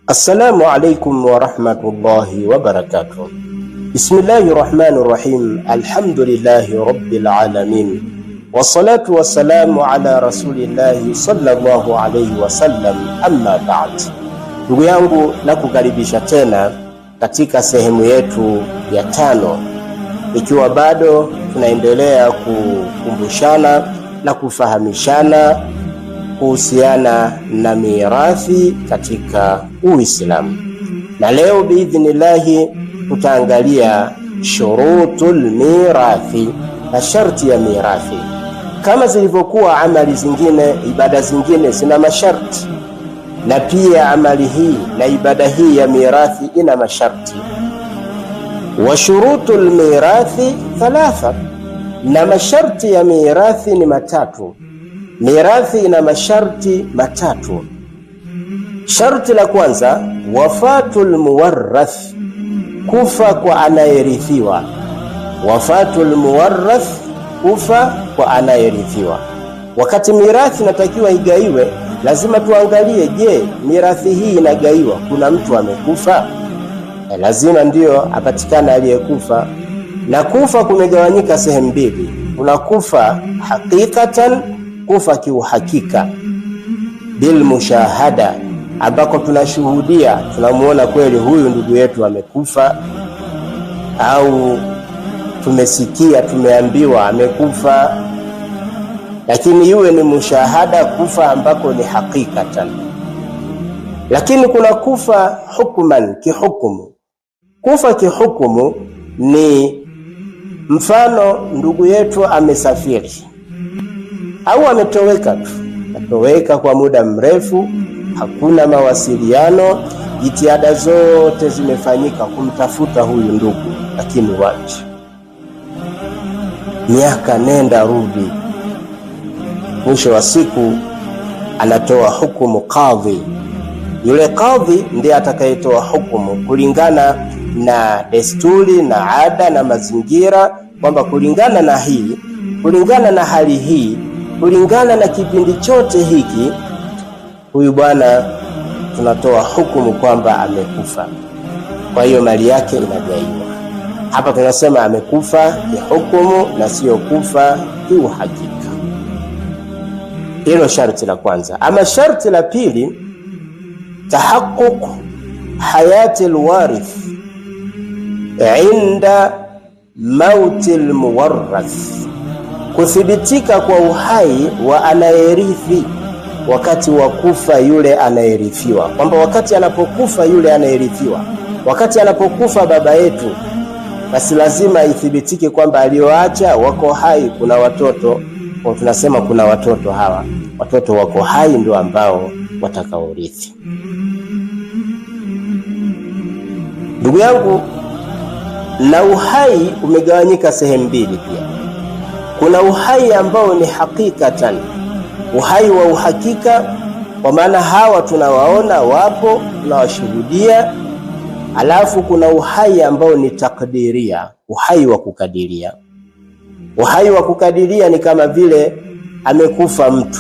Assalamu alaikum wa rahmatullahi wa barakatuh. Bismillahir rahmanir rahim. Alhamdulillahi rabbil alamin. Wassalatu wassalamu ala rasulillahi sallallahu alayhi wasallam, amma ba'd. Ndugu yangu, nakukaribisha tena katika sehemu yetu ya 5, ikiwa bado tunaendelea kukumbushana na kufahamishana kuhusiana na mirathi katika Uislamu. Na leo biidhnillahi tutaangalia shurutul mirathi, na sharti ya mirathi. Kama zilivyokuwa amali zingine, ibada zingine zina masharti, na pia amali hii na ibada hii ya mirathi ina masharti. Wa shurutul mirathi 3, na masharti ya mirathi ni matatu. Mirathi ina masharti matatu. Sharti la kwanza, wafatul muwarrath, kufa kwa anayerithiwa. Wafatul muwarrath, kufa kwa anayerithiwa. Wakati mirathi natakiwa igaiwe, lazima tuangalie, je, mirathi hii inagaiwa kuna mtu amekufa? Lazima ndiyo apatikana aliyekufa. Na kufa kumegawanyika sehemu mbili. Kuna kufa hakikatan, kufa kiuhakika, bil mushahada, ambako tunashuhudia, tunamuona kweli huyu ndugu yetu amekufa, au tumesikia, tumeambiwa amekufa, lakini iwe ni mushahada, kufa ambako ni hakikatan. Lakini kuna kufa hukman, kihukumu. Kufa kihukumu ni mfano, ndugu yetu amesafiri au ametoweka tu, atoweka kwa muda mrefu, hakuna mawasiliano, jitihada zote zimefanyika kumtafuta huyu ndugu, lakini wapi, miaka nenda rudi, mwisho wa siku anatoa hukumu kadhi. Yule kadhi ndiye atakayetoa hukumu kulingana na desturi na ada na mazingira, kwamba kulingana na hii, kulingana na hali hii, kulingana na kipindi chote hiki, huyu bwana tunatoa hukumu kwamba amekufa. Kwa hiyo mali yake inagaiwa. Hapa tunasema amekufa kihukumu na sio kufa kiuhakika. Hilo sharti la kwanza. Ama sharti la pili, tahaqquq hayati alwarith inda mauti almuwarrath, kuthibitika kwa uhai wa anayerithi wakati wa kufa yule anayerithiwa. Kwamba wakati anapokufa yule anayerithiwa, wakati anapokufa baba yetu, basi lazima ithibitike kwamba alioacha wako hai, kuna watoto. Kwa tunasema kuna watoto, hawa watoto wako hai ndio ambao watakaorithi. Ndugu yangu, na uhai umegawanyika sehemu mbili pia. Kuna uhai ambao ni hakikatan, uhai wa uhakika, kwa maana hawa tunawaona wapo, tunawashuhudia. Alafu kuna uhai ambao ni takdiria, uhai wa kukadiria. Uhai wa kukadiria ni kama vile amekufa mtu,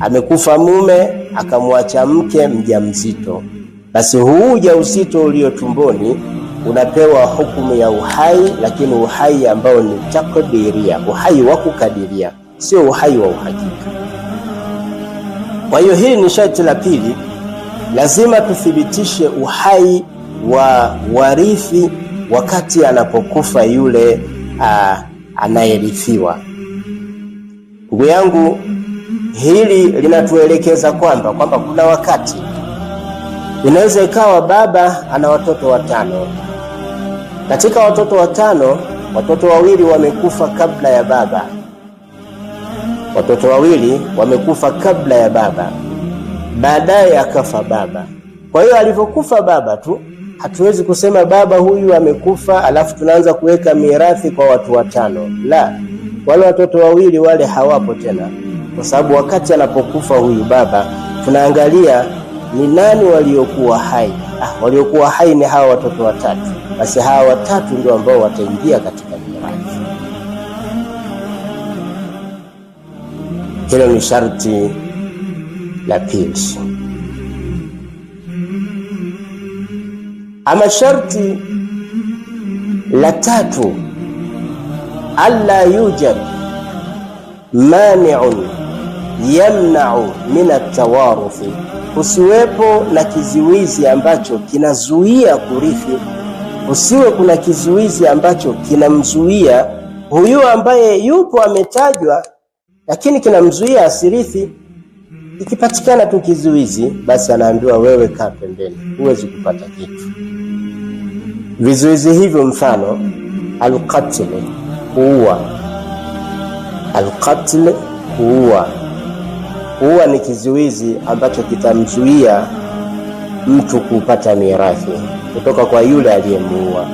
amekufa mume akamwacha mke mjamzito, basi huu ujauzito ulio tumboni unapewa hukumu ya uhai, lakini uhai ambao ni takdiria, uhai wa kukadiria, sio uhai wa uhakika. Kwa hiyo hili ni sharti la pili, lazima tuthibitishe uhai wa warithi wakati anapokufa yule anayerithiwa. Ndugu yangu, hili linatuelekeza kwamba kuna wakati inaweza ikawa baba ana watoto 5. Katika watoto 5, watoto 2 wamekufa kabla ya baba. Watoto 2 wamekufa kabla ya baba, baadaye akafa baba. Kwa hiyo alivyokufa baba tu, hatuwezi kusema baba huyu amekufa alafu tunaanza kuweka mirathi kwa watu 5. La, wale watoto 2 wale hawapo tena, kwa sababu wakati anapokufa huyu baba tunaangalia ni nani waliokuwa hai. Waliokuwa hai ni hawa watoto 3. Basi hawa 3 ndio ambao wataingia katika mirathi. Hilo ni sharti la pili. Ama sharti la tatu, alla yujad mani'un yamna'u min at-tawaruthi, usiwepo na kizuizi ambacho kinazuia kurithi. Usiwe kuna kizuizi ambacho kinamzuia huyu ambaye yupo ametajwa, lakini kinamzuia asirithi. Ikipatikana tu kizuizi, basi anaambiwa wewe kaa pembeni, huwezi kupata kitu. Vizuizi hivyo mfano al-qatl, kuua. Al-qatl, kuua. Kuua ni kizuizi ambacho kitamzuia mtu kupata mirathi kutoka kwa yule aliyemuua.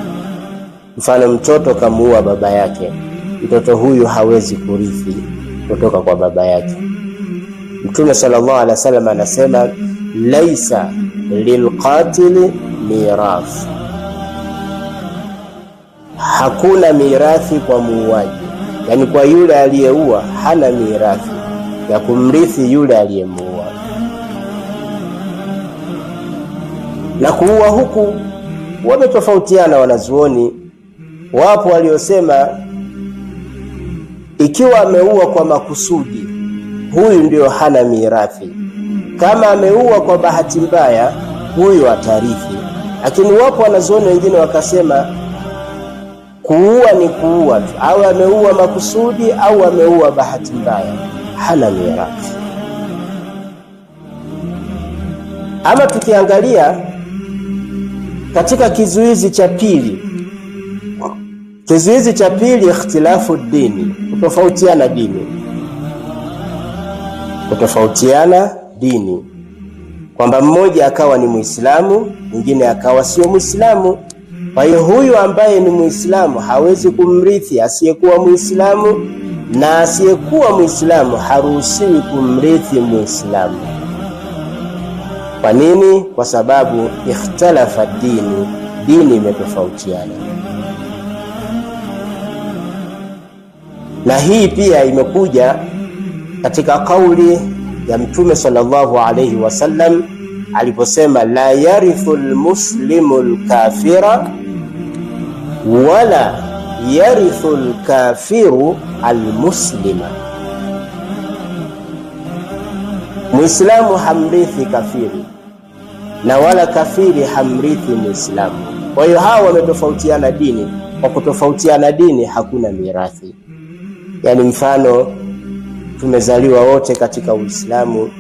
Mfano mtoto kamuua baba yake, mtoto huyu hawezi kurithi kutoka kwa baba yake. Mtume sallallahu alaihi wasallam anasema laisa lilqatil mirath, hakuna mirathi kwa muuaji, yani kwa yule aliyeua hana mirathi ya kumrithi yule aliyemuua. Na kuua huku wametofautiana wanazuoni. Wapo waliosema ikiwa ameua kwa makusudi, huyu ndio hana mirathi. Kama ameua kwa bahati mbaya, huyu atarithi. Lakini wapo wanazuoni wengine wakasema kuua ni kuua tu, au ameua makusudi au ameua bahati mbaya, hana mirathi. Ama tukiangalia katika kizuizi cha pili, kizuizi cha pili ikhtilafu dini, kutofautiana dini. Kutofautiana dini, kwamba mmoja akawa ni Muislamu, mwingine akawa sio Muislamu. Kwa hiyo huyu ambaye ni Muislamu hawezi kumrithi asiyekuwa Muislamu, na asiyekuwa Muislamu haruhusiwi kumrithi Muislamu. Kwa nini? Kwa sababu ikhtalafa dini, dini imetofautiana. Na hii pia imekuja katika kauli ya Mtume sallallahu alayhi wasallam aliposema la yarithu almuslimu alkafira wala yarithu alkafiru almuslima, Muislamu hamrithi kafiri na wala kafiri hamrithi Muislamu. Kwa hiyo hawa wametofautiana dini. Kwa kutofautiana dini hakuna mirathi. Yani mfano tumezaliwa wote katika Uislamu,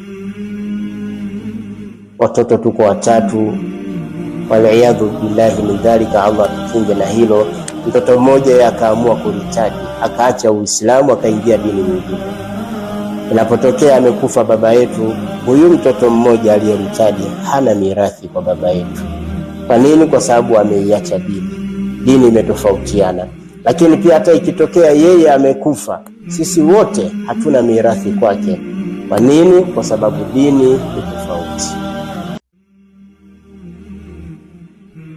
watoto tuko watatu, waliyadhu billahi min dhalika, Allah tukinge na hilo. Mtoto mmoja akaamua kuritadi, akaacha Uislamu akaingia dini nyingine. Inapotokea amekufa baba yetu, huyu mtoto mmoja aliyeritadi hana mirathi kwa baba yetu. Kwa nini? Kwa sababu ameiacha dini. Dini imetofautiana. Lakini pia hata ikitokea yeye amekufa, sisi wote hatuna mirathi kwake. Kwa nini? Kwa sababu dini ni tofauti.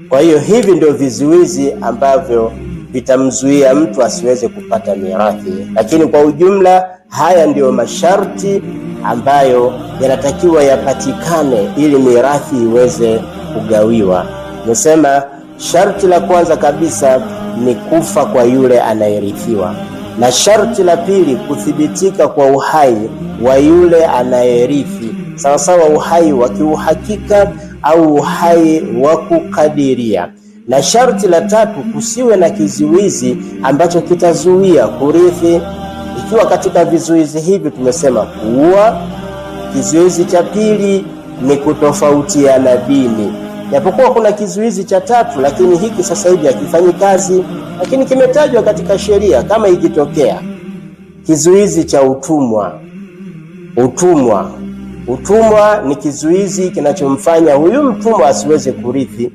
Kwa hiyo hivi ndio vizuizi ambavyo vitamzuia mtu asiweze kupata mirathi. Lakini kwa ujumla haya ndio masharti ambayo yanatakiwa yapatikane ili mirathi iweze kugawiwa. Nimesema sharti la kwanza kabisa ni kufa kwa yule anayerithiwa, na sharti la pili kuthibitika kwa uhai wa yule anayerithi, sawa sawa uhai wa kiuhakika au uhai wa kukadiria. Na sharti la tatu kusiwe na kizuizi ambacho kitazuia kurithi. Ikiwa katika vizuizi hivi tumesema kuua, kizuizi cha pili ni kutofautiana dini. Japokuwa kuna kizuizi cha tatu, lakini hiki sasa hivi hakifanyi kazi, lakini kimetajwa katika sheria. Kama ikitokea kizuizi cha utumwa, utumwa ni kizuizi kinachomfanya huyu mtumwa asiweze kurithi,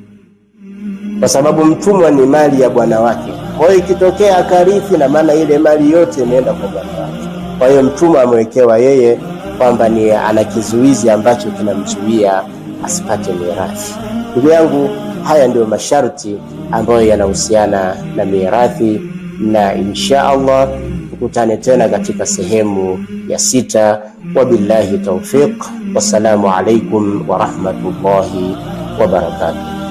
kwa sababu mtumwa ni mali ya bwana wake. Kwa hiyo ikitokea akarithi, na maana ile mali yote imeenda kwa bwana wake. Kwa hiyo mtumwa amewekewa yeye kwamba ni ana kizuizi ambacho kinamzuia asipate mirathi. Ndugu yangu, haya ndio masharti ambayo yanahusiana na mirathi, na insha Allah tukutane tena katika sehemu ya 6. Wabillahi tawfiq. Wassalamu alaikum wa rahmatullahi wa barakatuh.